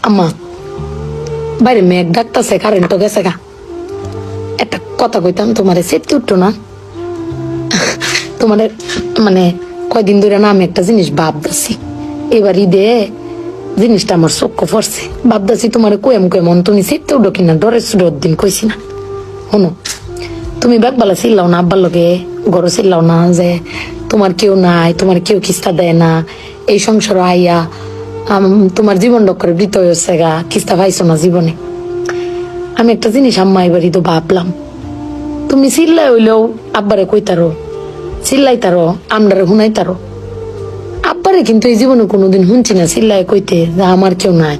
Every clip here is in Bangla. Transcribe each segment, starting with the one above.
আম্মা বাইরে মেঘ ডাকতেছে, কারেন্ট তো গেছে গা। একটা কথা কইতাম, তোমার সেটকে উঠতো না? তোমার মানে কয়দিন ধরে না আমি একটা জিনিস ভাবতেছি, এবার ঈদে জিনিসটা আমার চোখে পড়ছে। ভাবতেছি তোমার কোয়েম কোয়েমন তুমি সেটতে উঠো কিনা, ডরে সুডোর দিন কইছি না। শোনো, তুমি বেলা চিল্লাও না আব্বার লগে, গরো চিল্লাও না যে তোমার কেউ নাই, তোমার কেউ কিস্তা দেয় না, এই সংসার আইয়া তোমার জীবন ডক্করে বৃত হয়েছে গা, কিস্তা পাইছো না জীবনে। আমি একটা জিনিস আম্মা এবারই তো ভাবলাম, তুমি চিল্লাই হইলেও আব্বারে কইতারো, চিল্লাইতারো, আমরারে শুনাইতারো। আব্বারে কিন্তু এই জীবনে কোনোদিন শুনছি না চিল্লাই কইতে যে আমার কেউ নাই,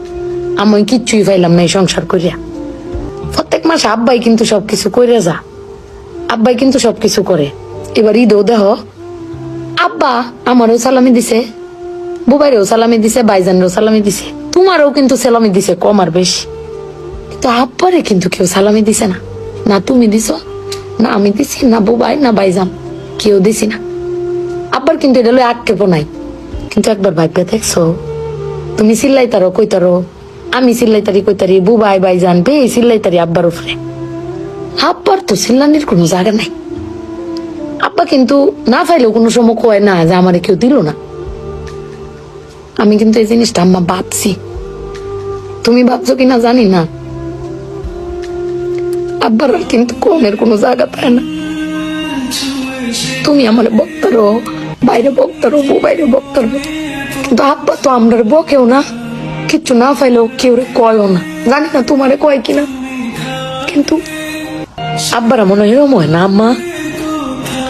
আমি কিচ্ছুই পাইলাম না এই সংসার করিয়া। প্রত্যেক মাসে আব্বাই কিন্তু সবকিছু কইরা যা, আব্বাই কিন্তু সবকিছু করে। এবার ঈদও দেহ আব্বা আমারও সালামি দিছে, বুবাইরেও সালামি দিছে, বাইজানেরও সালামি দিছে, তোমারও কিন্তু সালামি দিছে কম আর বেশি। কিন্তু আব্বারে কিন্তু কেউ সালামি দিছে না, না তুমি দিছ, না আমি দিছি, না বুবাই, না বাইজান, কেউ দিছি না। আব্বার কিন্তু এটা লই আক্ষেপও নাই। কিন্তু একবার ভাববে দেখছো, তুমি চিল্লাইতারো কইতারো, আমি চিল্লাইতারি কইতারি, বুবাই বাইজান বে চিল্লাইতারি আব্বার উপরে। আব্বার তো চিল্লানির কোনো জায়গা নাই। আব্বা কিন্তু না পাইলেও কোনো সময় কয় না যে আমারে কেউ দিল না। আমি কিন্তু এই জিনিসটা আম্মা ভাবছি, তুমি ভাবছো কিনা জানি না। আব্বার কিন্তু কমের কোনো জায়গা পায় না। তুমি আমার বক্তারো, বাইরে বক্তারো, বাইরে বক্তারো, কিন্তু আব্বা তো আমরা বকেও না, কিচ্ছু না পাইলেও কেউ কয়ও না। জানি না তোমারে কয় কিনা, কিন্তু আব্বারা মনে হয় এরম হয় না আম্মা।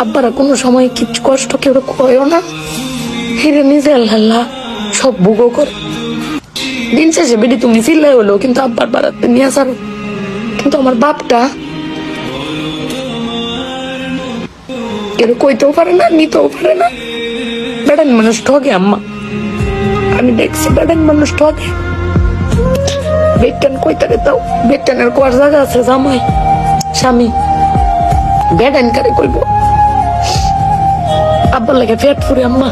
আব্বারা কোনো সময় কিছু কষ্ট কেউ কয়ও না, হিরে নিজে আল্লাহ সব ভোগও করে। দিন শেষে বেডি তুমি চিল্লাই হলো কিন্তু আব্বার বাড়াতে নিয়ে আসারো। কিন্তু আমার বাপটা কেউ কইতেও পারে না, নিতেও পারে না। বেড়ান মানুষ ঠকে আম্মা, আমি দেখছি বেড়ান মানুষ ঠকে। বেটান কইতারে দাও, বেটানের কোয়ার জায়গা আছে জামাই স্বামী, বেড়ান কারে কইব। আব্বার লাগে পেট ফুরে আম্মা।